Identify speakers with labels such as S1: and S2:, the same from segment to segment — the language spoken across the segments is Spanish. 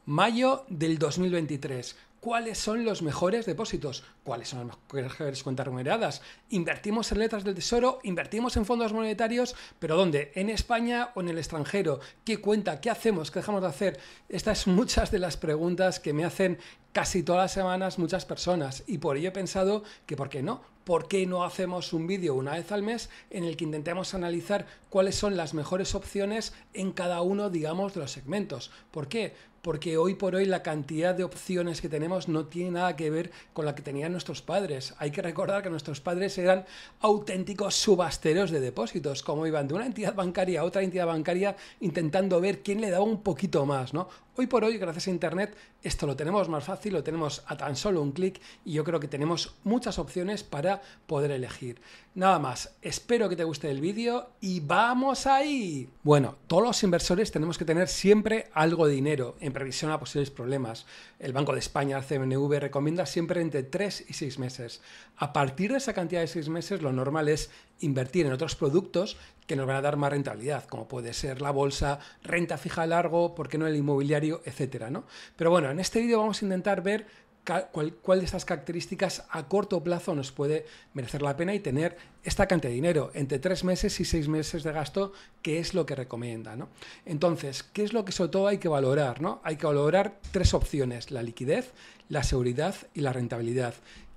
S1: Mayo del 2023. ¿Cuáles son los mejores depósitos? ¿Cuáles son las mejores cuentas remuneradas? ¿Invertimos en letras del tesoro? ¿Invertimos en fondos monetarios? ¿Pero dónde? ¿En España o en el extranjero? ¿Qué cuenta? ¿Qué hacemos? ¿Qué dejamos de hacer? Estas son muchas de las preguntas que me hacen casi todas las semanas muchas personas, y por ello he pensado que ¿por qué no? ¿Por qué no hacemos un vídeo una vez al mes en el que intentemos analizar cuáles son las mejores opciones en cada uno, digamos, de los segmentos? ¿Por qué? Porque hoy por hoy la cantidad de opciones que tenemos no tiene nada que ver con la que tenían nuestros padres. Hay que recordar que nuestros padres eran auténticos subasteros de depósitos, como iban de una entidad bancaria a otra entidad bancaria intentando ver quién le daba un poquito más, ¿no? Hoy por hoy, gracias a Internet, esto lo tenemos más fácil, lo tenemos a tan solo un clic, y yo creo que tenemos muchas opciones para poder elegir. Nada más, espero que te guste el vídeo y ¡vamos ahí! Bueno, todos los inversores tenemos que tener siempre algo de dinero en previsión a posibles problemas. El Banco de España, el CNMV, recomienda siempre entre 3 y 6 meses. A partir de esa cantidad de 6 meses, lo normal es invertir en otros productos que nos van a dar más rentabilidad, como puede ser la bolsa, renta fija a largo, por qué no el inmobiliario, etcétera, ¿no? Pero bueno, en este vídeo vamos a intentar ver cuál de estas características a corto plazo nos puede merecer la pena y tener esta cantidad de dinero, entre 3 meses y 6 meses de gasto, que es lo que recomienda, ¿no? Entonces, ¿qué es lo que sobre todo hay que valorar, ¿no? Hay que valorar 3 opciones: la liquidez, la seguridad y la rentabilidad.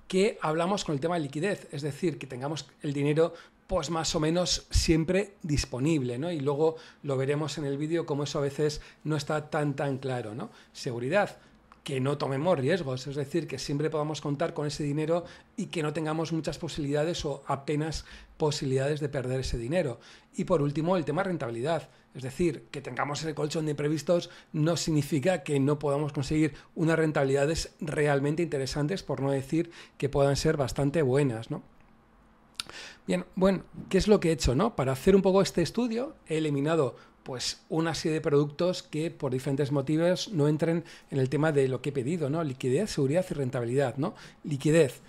S1: ¿Qué hablamos con el tema de liquidez? Es decir, que tengamos el dinero pues más o menos siempre disponible, ¿no? Y luego lo veremos en el vídeo cómo eso a veces no está tan claro, ¿no? Seguridad, que no tomemos riesgos, es decir, que siempre podamos contar con ese dinero y que no tengamos muchas posibilidades o apenas posibilidades de perder ese dinero. Y por último, el tema rentabilidad, es decir, que tengamos ese colchón de imprevistos no significa que no podamos conseguir unas rentabilidades realmente interesantes, por no decir que puedan ser bastante buenas, ¿no? Bien, bueno, ¿qué es lo que he hecho, no? Para hacer un poco este estudio he eliminado pues una serie de productos que por diferentes motivos no entren en el tema de lo que he pedido, ¿no? Liquidez, seguridad y rentabilidad, ¿no? Liquidez.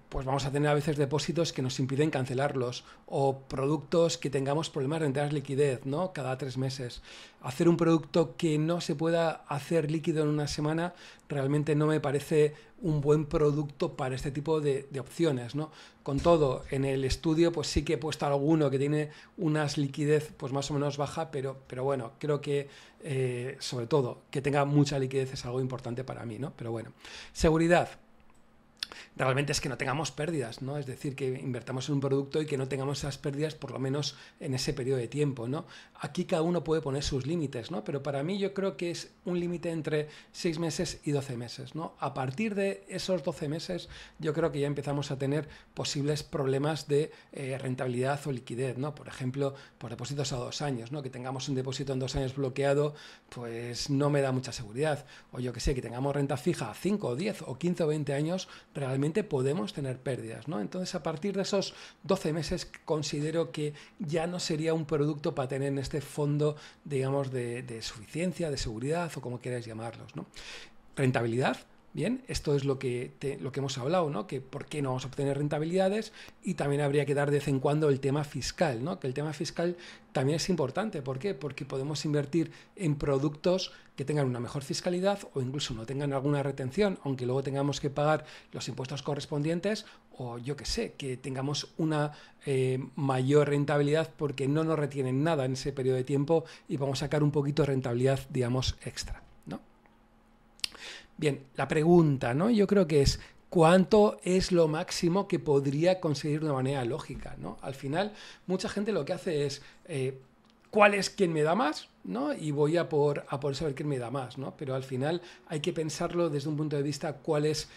S1: Pues vamos a tener a veces depósitos que nos impiden cancelarlos, o productos que tengamos problemas de entrar liquidez, ¿no? Cada 3 meses. Hacer un producto que no se pueda hacer líquido en una semana realmente no me parece un buen producto para este tipo de opciones, ¿no? Con todo, en el estudio pues sí que he puesto alguno que tiene unas liquidez pues más o menos baja, pero bueno, creo que sobre todo que tenga mucha liquidez es algo importante para mí, ¿no? Pero bueno, seguridad. Realmente es que no tengamos pérdidas, ¿no? Es decir, que invertamos en un producto y que no tengamos esas pérdidas por lo menos en ese periodo de tiempo, ¿no? Aquí cada uno puede poner sus límites, ¿no? Pero para mí yo creo que es un límite entre 6 meses y 12 meses, ¿no? A partir de esos 12 meses yo creo que ya empezamos a tener posibles problemas de rentabilidad o liquidez, ¿no? Por ejemplo, por depósitos a 2 años, ¿no? Que tengamos un depósito en 2 años bloqueado, pues no me da mucha seguridad. O yo que sé, que tengamos renta fija a 5 o 10 o 15 o 20 años, realmente podemos tener pérdidas, ¿no? Entonces, a partir de esos 12 meses considero que ya no sería un producto para tener en este fondo, digamos, de suficiencia, de seguridad o como queráis llamarlos, ¿no? Rentabilidad. Bien, esto es lo que hemos hablado, ¿no? Que por qué no vamos a obtener rentabilidades, y también habría que dar de vez en cuando el tema fiscal, ¿no? Que el tema fiscal también es importante. ¿Por qué? Porque podemos invertir en productos que tengan una mejor fiscalidad o incluso no tengan alguna retención, aunque luego tengamos que pagar los impuestos correspondientes, o yo que sé, que tengamos una mayor rentabilidad porque no nos retienen nada en ese periodo de tiempo y vamos a sacar un poquito de rentabilidad, digamos, extra, ¿no? Bien, la pregunta, ¿no? Yo creo que es ¿cuánto es lo máximo que podría conseguir de una manera lógica, ¿no? Al final, mucha gente lo que hace es ¿cuál es quien me da más? ¿No? Y voy a por saber quién me da más, ¿no? Pero al final hay que pensarlo desde un punto de vista cuál es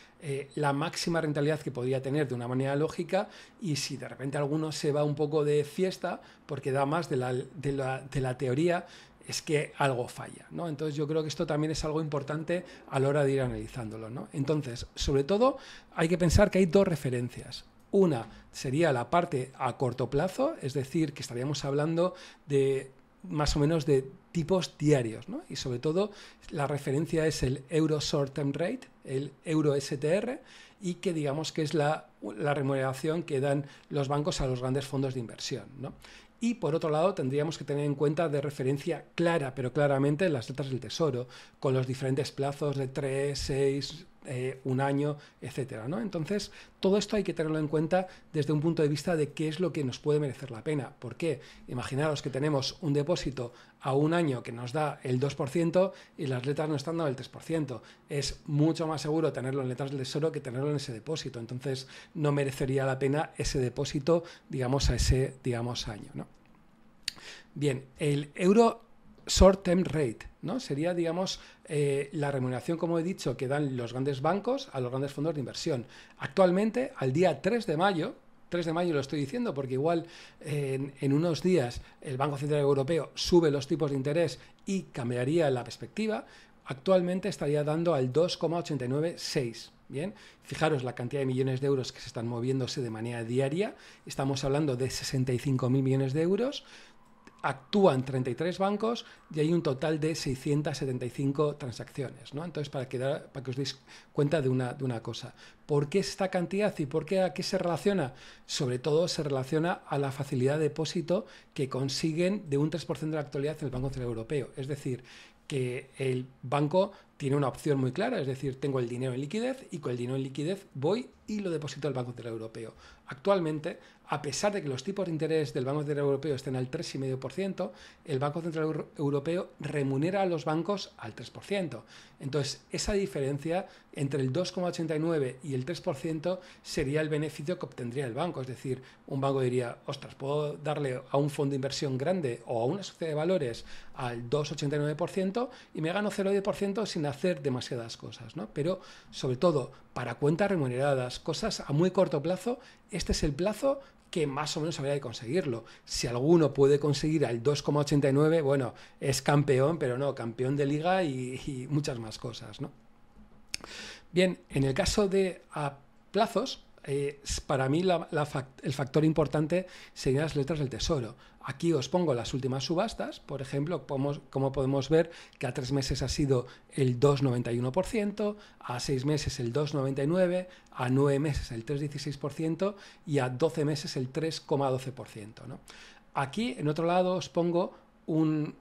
S1: la máxima rentabilidad que podría tener de una manera lógica, y si de repente alguno se va un poco de fiesta porque da más de la teoría, es que algo falla, ¿no? Entonces yo creo que esto también es algo importante a la hora de ir analizándolo, ¿no? Entonces, sobre todo, hay que pensar que hay 2 referencias. Una sería la parte a corto plazo, es decir, que estaríamos hablando de más o menos de tipos diarios, ¿no? Y sobre todo la referencia es el Euro Short Term Rate, el Euro STR, y que digamos que es la remuneración que dan los bancos a los grandes fondos de inversión, ¿no? Y por otro lado tendríamos que tener en cuenta de referencia clara, pero claramente las letras del Tesoro, con los diferentes plazos de 3, 6, un año, etcétera, ¿no? Entonces, todo esto hay que tenerlo en cuenta desde un punto de vista de qué es lo que nos puede merecer la pena. ¿Por qué? Imaginaros que tenemos un depósito a un año que nos da el 2% y las letras nos están dando el 3%. Es mucho más seguro tenerlo en letras del Tesoro que tenerlo en ese depósito. Entonces, no merecería la pena ese depósito, digamos, a ese, digamos, año, ¿no? Bien, el euro short term rate, ¿no? Sería, digamos, la remuneración, como he dicho, que dan los grandes bancos a los grandes fondos de inversión. Actualmente, al día 3 de mayo lo estoy diciendo porque igual en unos días el Banco Central Europeo sube los tipos de interés y cambiaría la perspectiva, actualmente estaría dando al 2,896. Bien, fijaros la cantidad de millones de euros que se están moviéndose de manera diaria, estamos hablando de 65.000 millones de euros. Actúan 33 bancos y hay un total de 675 transacciones, ¿no? Entonces, para que os deis cuenta de una cosa. ¿Por qué esta cantidad y por qué a qué se relaciona? Sobre todo se relaciona a la facilidad de depósito que consiguen de un 3% de la actualidad en el Banco Central Europeo. Es decir, que el banco tiene una opción muy clara, es decir, tengo el dinero en liquidez y con el dinero en liquidez voy y lo deposito al Banco Central Europeo. Actualmente, a pesar de que los tipos de interés del Banco Central Europeo estén al 3,5%, el Banco Central Europeo remunera a los bancos al 3%. Entonces, esa diferencia entre el 2,89 y el 3% sería el beneficio que obtendría el banco. Es decir, un banco diría, ostras, puedo darle a un fondo de inversión grande o a una sociedad de valores al 2,89% y me gano 0,10% sin hacer demasiadas cosas, ¿no? Pero, sobre todo, para cuentas remuneradas, cosas a muy corto plazo, este es el plazo que más o menos habría de conseguirlo. Si alguno puede conseguir al 2,89, bueno, es campeón, pero no, campeón de liga y muchas más cosas, ¿no? Bien, en el caso de plazos, para mí el factor importante serían las letras del Tesoro. Aquí os pongo las últimas subastas, por ejemplo, como podemos ver que a 3 meses ha sido el 2,91%, a 6 meses el 2,99%, a 9 meses el 3,16% y a 12 meses el 3,12%, ¿no? Aquí, en otro lado, os pongo un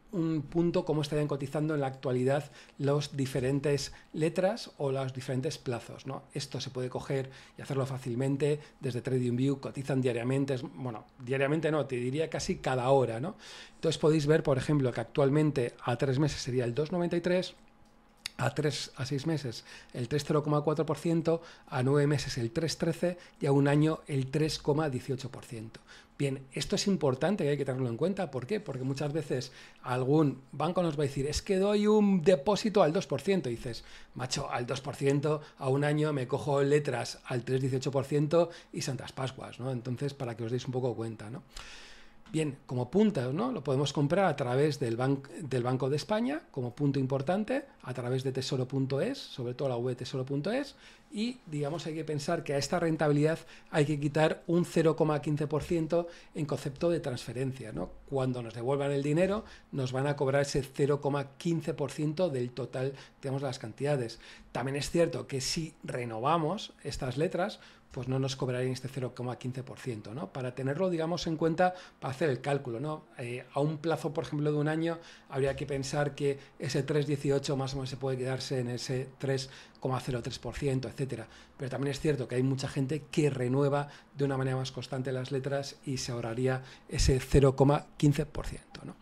S1: punto cómo estarían cotizando en la actualidad las diferentes letras o los diferentes plazos, ¿no? Esto se puede coger y hacerlo fácilmente desde TradingView, cotizan diariamente, bueno, diariamente no, te diría casi cada hora, ¿no? Entonces podéis ver, por ejemplo, que actualmente a 3 meses sería el 2,93%, a 6 meses el 3,04%, a 9 meses el 3,13% y a un año el 3,18%. Bien, esto es importante y hay que tenerlo en cuenta. ¿Por qué? Porque muchas veces algún banco nos va a decir, es que doy un depósito al 2%. Y dices, macho, al 2% a un año me cojo letras al 3,18% y santas pascuas, ¿no? Entonces, para que os deis un poco cuenta, ¿no? Bien, como punto, ¿no? Lo podemos comprar a través del Banco de España, como punto importante, a través de tesoro.es, sobre todo la web tesoro.es, y digamos hay que pensar que a esta rentabilidad hay que quitar un 0,15% en concepto de transferencia, ¿no? Cuando nos devuelvan el dinero nos van a cobrar ese 0,15% del total, digamos, de las cantidades. También es cierto que si renovamos estas letras, pues no nos cobrarían este 0,15%, ¿no? Para tenerlo, digamos, en cuenta, para hacer el cálculo, ¿no? A un plazo, por ejemplo, de un año, habría que pensar que ese 3,18 más o menos se puede quedarse en ese 3,03%, etcétera. Pero también es cierto que hay mucha gente que renueva de una manera más constante las letras y se ahorraría ese 0,15%, ¿no?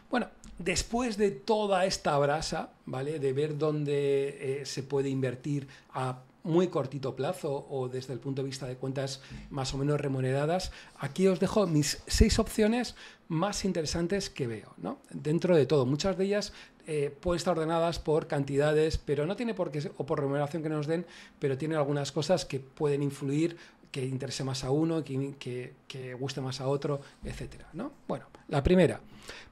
S1: Bueno, después de toda esta brasa, ¿vale? De ver dónde se puede invertir a muy cortito plazo o desde el punto de vista de cuentas más o menos remuneradas, aquí os dejo mis 6 opciones más interesantes que veo, ¿no? Dentro de todo, muchas de ellas pueden estar ordenadas por cantidades, pero no tiene por qué, o por remuneración que nos den, pero tiene algunas cosas que pueden influir, que interese más a uno, que guste más a otro, etcétera, ¿no? Bueno, la primera,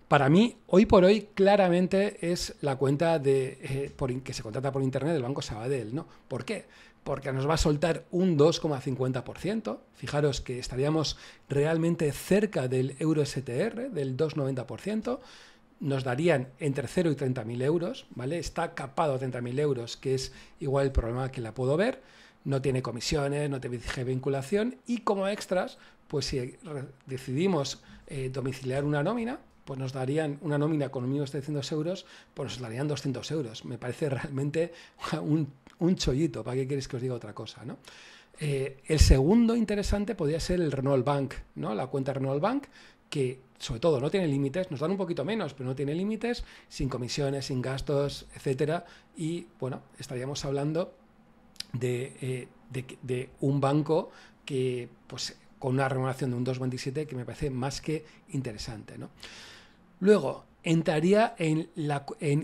S1: para mí, hoy por hoy, claramente es la cuenta que se contrata por internet del Banco Sabadell, ¿no? ¿Por qué? Porque nos va a soltar un 2,50%. Fijaros que estaríamos realmente cerca del euro STR, del 2,90%. Nos darían entre 0 y 30.000 euros, ¿vale? Está capado a 30.000 euros, que es igual el problema que la puedo ver. no tiene comisiones, no tiene vinculación y como extras, pues si decidimos domiciliar una nómina, pues nos darían una nómina con un mínimo de 700 euros, pues nos darían 200 euros. Me parece realmente un chollito, ¿para qué queréis que os diga otra cosa, ¿no? El segundo interesante podría ser el Renault Bank, ¿no? La cuenta Renault Bank, que sobre todo no tiene límites, nos dan un poquito menos, pero no tiene límites, sin comisiones, sin gastos, etcétera. Y bueno, estaríamos hablando de un banco que, pues, con una remuneración de un 2,27 que me parece más que interesante, ¿no? Luego, entraría en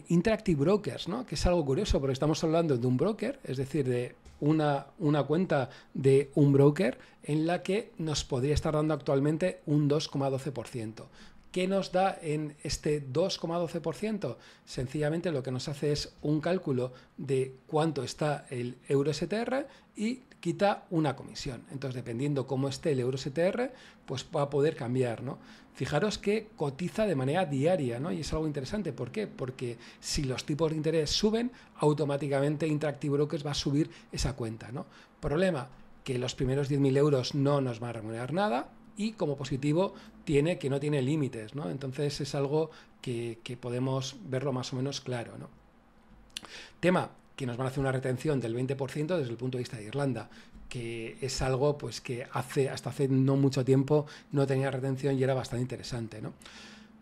S1: Interactive Brokers, ¿no? Que es algo curioso porque estamos hablando de un broker, es decir, de una cuenta de un broker en la que nos podría estar dando actualmente un 2,12%. ¿Qué nos da en este 2,12%? Sencillamente lo que nos hace es un cálculo de cuánto está el euro STR y quita una comisión. Entonces, dependiendo cómo esté el euro STR, pues va a poder cambiar, ¿no? Fijaros que cotiza de manera diaria, ¿no? Y es algo interesante. ¿Por qué? Porque si los tipos de interés suben, automáticamente Interactive Brokers va a subir esa cuenta, ¿no? Problema, que los primeros 10.000 euros no nos va a remunerar nada, y como positivo tiene que no tiene límites, ¿no? Entonces es algo que podemos verlo más o menos claro, ¿no? Tema que nos van a hacer una retención del 20% desde el punto de vista de Irlanda, que es algo pues que hasta hace no mucho tiempo no tenía retención y era bastante interesante, ¿no?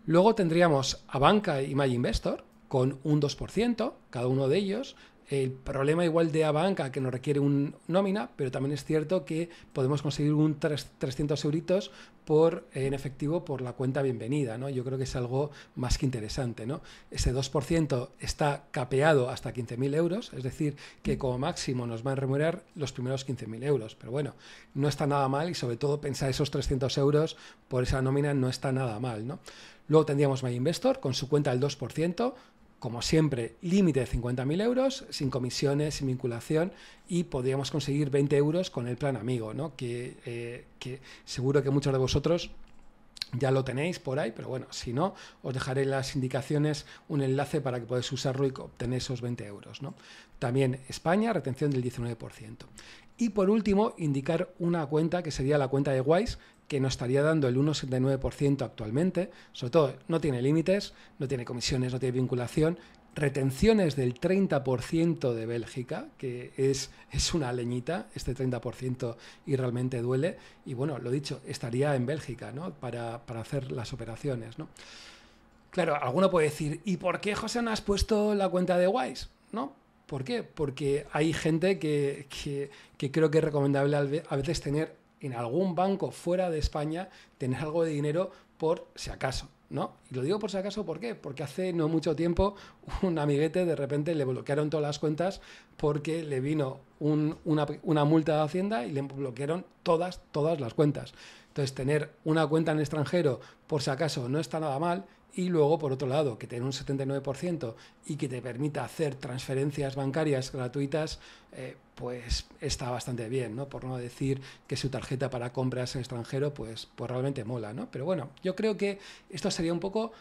S1: Luego tendríamos a Banca y MyInvestor con un 2%, cada uno de ellos. El problema igual de Abanca que nos requiere un nómina, pero también es cierto que podemos conseguir un 300 euritos en efectivo por la cuenta bienvenida, ¿no? Yo creo que es algo más que interesante, ¿no? Ese 2% está capeado hasta 15.000 euros, es decir, que como máximo nos van a remunerar los primeros 15.000 euros, pero bueno, no está nada mal y sobre todo pensar esos 300 euros por esa nómina no está nada mal, ¿no? Luego tendríamos MyInvestor con su cuenta del 2%, como siempre, límite de 50.000 euros, sin comisiones, sin vinculación, y podríamos conseguir 20 euros con el plan amigo, ¿no? Que seguro que muchos de vosotros ya lo tenéis por ahí, pero bueno, si no, os dejaré en las indicaciones un enlace para que podáis usarlo y obtener esos 20 euros, ¿no? También España, retención del 19%. Y por último, indicar una cuenta que sería la cuenta de Wise, que nos estaría dando el 1,79% actualmente. Sobre todo, no tiene límites, no tiene comisiones, no tiene vinculación. Retenciones del 30% de Bélgica, que es una leñita, este 30%, y realmente duele. Y bueno, lo dicho, estaría en Bélgica, ¿no? para hacer las operaciones, ¿no? Claro, alguno puede decir, ¿y por qué, José, no has puesto la cuenta de Wise? ¿No? ¿Por qué? Porque hay gente que creo que es recomendable a veces tener en algún banco fuera de España, tener algo de dinero por si acaso, ¿no? Y lo digo por si acaso, ¿por qué? Porque hace no mucho tiempo un amiguete de repente le bloquearon todas las cuentas porque le vino una multa de Hacienda y le bloquearon todas las cuentas. Entonces, tener una cuenta en el extranjero por si acaso no está nada mal. Y luego, por otro lado, que tenga un 79% y que te permita hacer transferencias bancarias gratuitas, pues está bastante bien, ¿no? Por no decir que su tarjeta para compras en extranjero, pues realmente mola, ¿no? Pero bueno, yo creo que esto sería un poco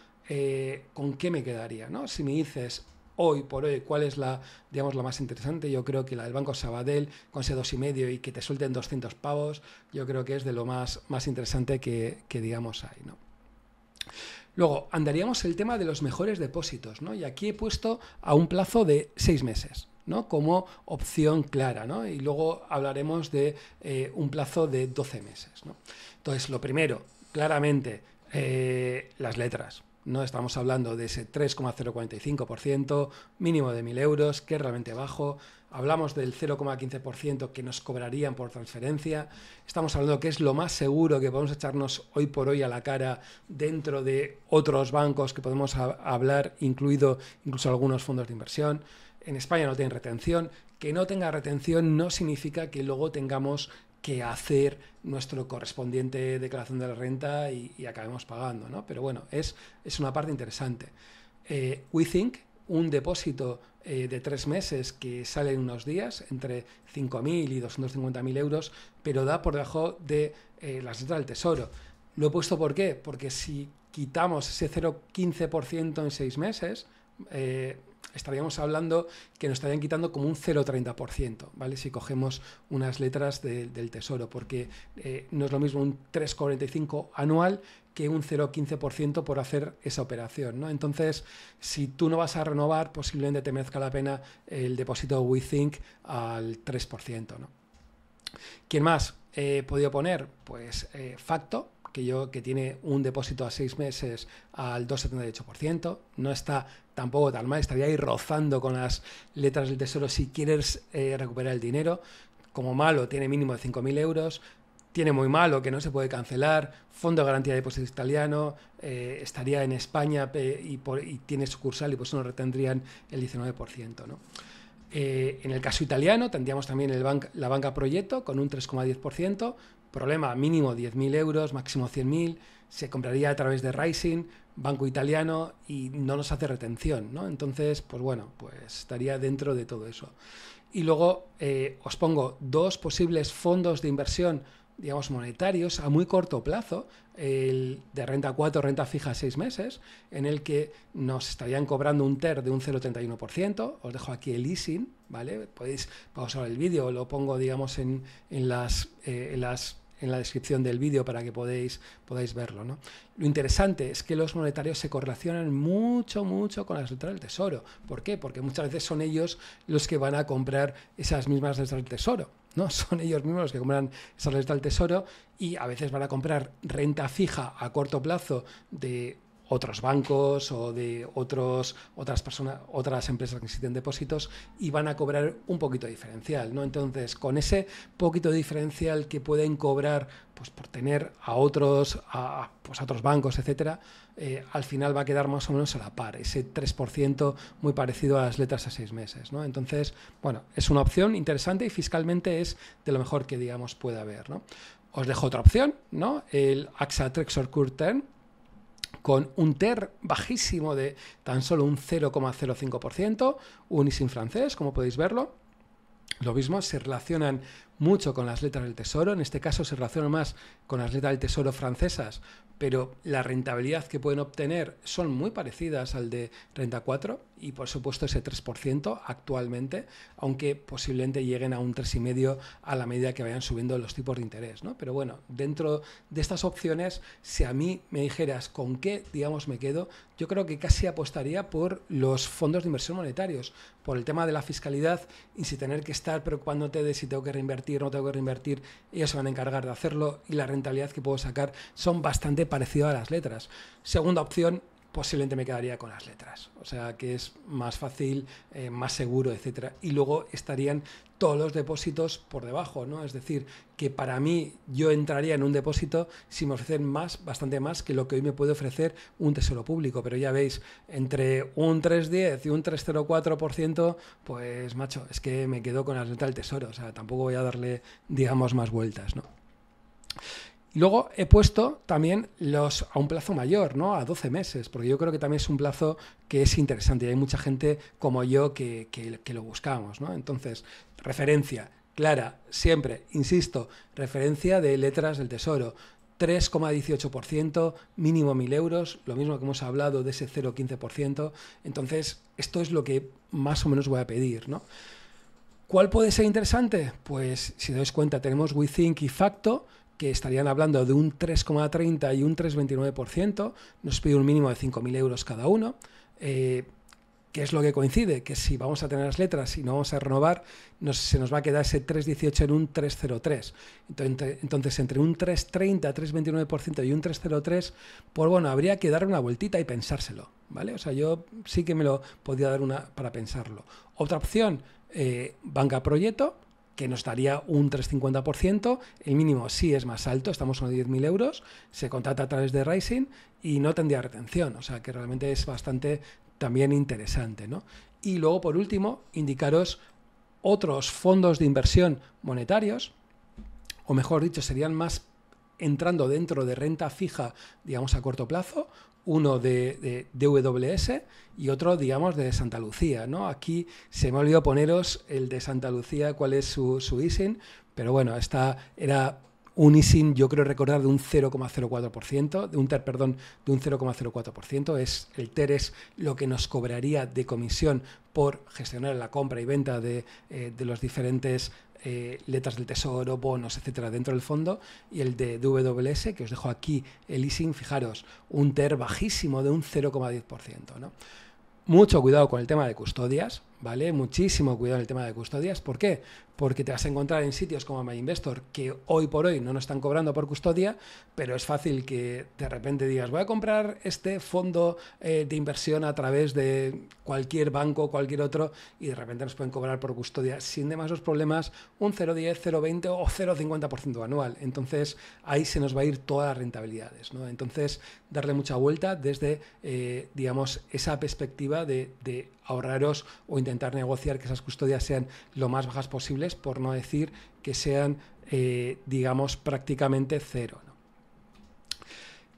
S1: con qué me quedaría, ¿no? Si me dices hoy por hoy cuál es la más interesante, yo creo que la del Banco Sabadell con ese 2,5 y que te suelten 200 pavos, yo creo que es de lo más interesante que digamos hay, ¿no? Luego, andaríamos el tema de los mejores depósitos, ¿no? Y aquí he puesto a un plazo de 6 meses, ¿no? Como opción clara, ¿no? Y luego hablaremos de un plazo de 12 meses, ¿no? Entonces, lo primero, claramente, las letras, ¿no? Estamos hablando de ese 3,045%, mínimo de 1.000 euros, que es realmente bajo. Hablamos del 0,15% que nos cobrarían por transferencia. Estamos hablando que es lo más seguro que podemos echarnos hoy por hoy a la cara dentro de otros bancos que podemos hablar, incluido incluso algunos fondos de inversión. En España no tienen retención. Que no tenga retención no significa que luego tengamos que hacer nuestro correspondiente declaración de la renta y acabemos pagando, ¿no? Pero bueno, es una parte interesante. WeThink, un depósito de 3 meses que sale en unos días, entre 5.000 y 250.000 euros, pero da por debajo de las letras del Tesoro. Lo he puesto ¿por qué? Porque si quitamos ese 0,15% en 6 meses, estaríamos hablando que nos estarían quitando como un 0,30%, ¿vale? Si cogemos unas letras del Tesoro, porque no es lo mismo un 3,45 anual que un 0,15% por hacer esa operación, ¿no? Entonces, si tú no vas a renovar, posiblemente te merezca la pena el depósito WeThink al 3%, ¿no? ¿Quién más he podido poner? Pues Facto, que tiene un depósito a 6 meses al 2,78%. No está tampoco tan mal, estaría ahí rozando con las letras del Tesoro si quieres recuperar el dinero. Como malo, tiene mínimo de 5.000 euros. Tiene muy malo, que no se puede cancelar. Fondo de garantía de depósitos italiano. Estaría en España y tiene sucursal y pues no retendrían el 19%, ¿no? En el caso italiano tendríamos también la banca Proyecto con un 3,10%. Problema, mínimo 10.000 euros, máximo 100.000. Se compraría a través de Rising, banco italiano, y no nos hace retención, ¿no? Entonces, pues bueno, pues estaría dentro de todo eso. Y luego os pongo dos posibles fondos de inversión, digamos, monetarios a muy corto plazo, el de renta 4, renta fija a 6 meses, en el que nos estarían cobrando un TER de un 0,31%. Os dejo aquí el easing, ¿vale? Podéis pausar el vídeo, lo pongo, digamos, en la descripción del vídeo para que podáis verlo, ¿no? Lo interesante es que los monetarios se correlacionan mucho con las letras del Tesoro. ¿Por qué? Porque muchas veces son ellos los que van a comprar esas mismas letras del Tesoro, ¿no? Son ellos mismos los que compran esas letras del Tesoro y a veces van a comprar renta fija a corto plazo de otros bancos o de otras empresas que existen depósitos y van a cobrar un poquito diferencial, ¿no? Entonces, con ese poquito de diferencial que pueden cobrar, pues por tener a otros bancos, etcétera, al final va a quedar más o menos a la par, ese 3% muy parecido a las letras a 6 meses, ¿no? Entonces, bueno, es una opción interesante y fiscalmente es de lo mejor que, digamos, puede haber, ¿no? Os dejo otra opción, ¿no? El AXA Trexor Court Term, con un TER bajísimo de tan solo un 0,05%, un ISIN francés, como podéis verlo. Lo mismo, se relacionan mucho con las letras del Tesoro, en este caso se relacionan más con las letras del Tesoro francesas, pero la rentabilidad que pueden obtener son muy parecidas al de Renta 4 y por supuesto ese 3% actualmente, aunque posiblemente lleguen a un 3,5% a la medida que vayan subiendo los tipos de interés, ¿no? Pero bueno, dentro de estas opciones, si a mí me dijeras con qué, digamos, me quedo, yo creo que casi apostaría por los fondos de inversión monetarios, por el tema de la fiscalidad y sin tener que estar preocupándote de si tengo que reinvertir o no tengo que reinvertir, ellos se van a encargar de hacerlo y la rentabilidad que puedo sacar son bastante parecidas a las letras. Segunda opción, posiblemente me quedaría con las letras, o sea que es más fácil, más seguro, etcétera. Y luego estarían todos los depósitos por debajo, ¿no? Es decir, que para mí yo entraría en un depósito si me ofrecen más, bastante más que lo que hoy me puede ofrecer un Tesoro Público, pero ya veis, entre un 3,10 y un 3,04%, pues macho, es que me quedo con las letras del Tesoro, o sea, tampoco voy a darle, digamos, más vueltas, ¿no? Luego he puesto también los a un plazo mayor, ¿no? A 12 meses, porque yo creo que también es un plazo que es interesante y hay mucha gente como yo que lo buscamos, ¿no? Entonces, referencia clara, siempre, insisto, referencia de letras del Tesoro, 3,18%, mínimo 1.000 euros, lo mismo que hemos hablado de ese 0,15%, entonces esto es lo que más o menos voy a pedir, ¿no? ¿Cuál puede ser interesante? Pues si os dais cuenta tenemos WeThink y Facto, que estarían hablando de un 3,30 y un 3,29%, nos pide un mínimo de 5.000 euros cada uno. ¿Qué es lo que coincide? Que si vamos a tener las letras y no vamos a renovar, se nos va a quedar ese 3,18 en un 3,03. Entonces, entre un 3,30, 3,29% y un 3,03, pues bueno, habría que dar una vueltita y pensárselo, ¿vale? O sea, yo sí que me lo podría dar para pensarlo. Otra opción, Banca Proyecto, que nos daría un 3,50%, el mínimo sí es más alto, estamos en 10.000 euros, se contrata a través de Rising y no tendría retención, o sea que realmente es bastante también interesante, ¿no? Y luego, por último, indicaros otros fondos de inversión monetarios, o mejor dicho, serían más entrando dentro de renta fija, digamos, a corto plazo, uno de DWS y otro, digamos, de Santa Lucía, ¿no? Aquí se me olvidó poneros el de Santa Lucía, cuál es su ISIN, pero bueno, esta era un easing, yo creo recordar, de un 0,04%, de un TER, perdón, de un 0,04%. El TER es lo que nos cobraría de comisión por gestionar la compra y venta de los diferentes letras del tesoro, bonos, etcétera, dentro del fondo. Y el de DWS, que os dejo aquí el easing, fijaros, un TER bajísimo de un 0,10%, ¿no? Mucho cuidado con el tema de custodias, ¿vale? Muchísimo cuidado en el tema de custodias. ¿Por qué? Porque te vas a encontrar en sitios como MyInvestor que hoy por hoy no nos están cobrando por custodia, pero es fácil que de repente digas, voy a comprar este fondo de inversión a través de cualquier banco, cualquier otro, y de repente nos pueden cobrar por custodia sin demasiados problemas un 0,10, 0,20 o 0,50% anual. Entonces ahí se nos va a ir todas las rentabilidades, ¿no? Entonces darle mucha vuelta desde, digamos, esa perspectiva de ahorraros o intentar negociar que esas custodias sean lo más bajas posibles, por no decir que sean, digamos, prácticamente cero, ¿no?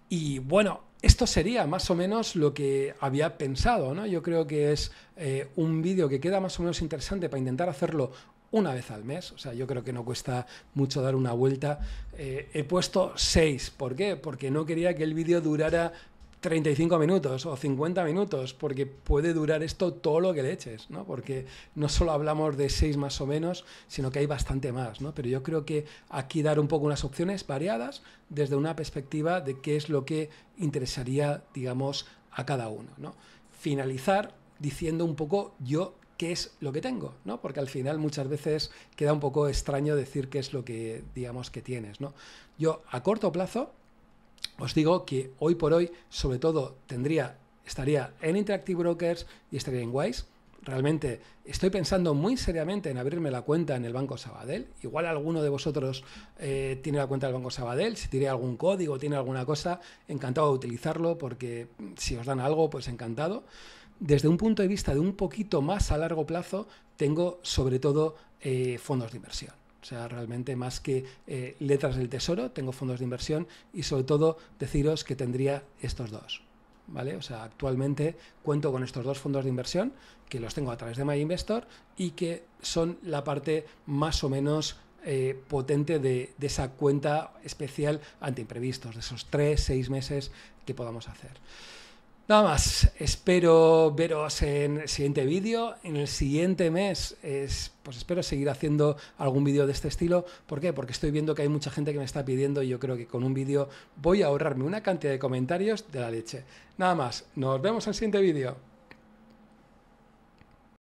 S1: Y bueno, esto sería más o menos lo que había pensado, ¿no? Yo creo que es un vídeo que queda más o menos interesante para intentar hacerlo una vez al mes. O sea, yo creo que no cuesta mucho dar una vuelta. He puesto 6. ¿Por qué? Porque no quería que el vídeo durara 35 minutos o 50 minutos, porque puede durar esto todo lo que le eches, ¿no? Porque no solo hablamos de 6 más o menos, sino que hay bastante más, ¿no? Pero yo creo que aquí dar un poco unas opciones variadas desde una perspectiva de qué es lo que interesaría, digamos, a cada uno, ¿no? Finalizar diciendo un poco yo qué es lo que tengo, ¿no? Porque al final muchas veces queda un poco extraño decir qué es lo que, digamos, que tienes, ¿no? Yo a corto plazo os digo que hoy por hoy, sobre todo, estaría en Interactive Brokers y estaría en Wise. Realmente estoy pensando muy seriamente en abrirme la cuenta en el Banco Sabadell. Igual alguno de vosotros tiene la cuenta del Banco Sabadell. Si tiene algún código, tiene alguna cosa, encantado de utilizarlo, porque si os dan algo, pues encantado. Desde un punto de vista de un poquito más a largo plazo, tengo sobre todo fondos de inversión. O sea, realmente más que letras del tesoro, tengo fondos de inversión y sobre todo deciros que tendría estos dos, ¿vale? O sea, actualmente cuento con estos dos fondos de inversión que los tengo a través de MyInvestor y que son la parte más o menos potente de esa cuenta especial ante imprevistos, de esos 3-6 meses que podamos hacer. Nada más, espero veros en el siguiente vídeo. En el siguiente mes, pues espero seguir haciendo algún vídeo de este estilo. ¿Por qué? Porque estoy viendo que hay mucha gente que me está pidiendo y yo creo que con un vídeo voy a ahorrarme una cantidad de comentarios de la leche. Nada más, nos vemos en el siguiente vídeo.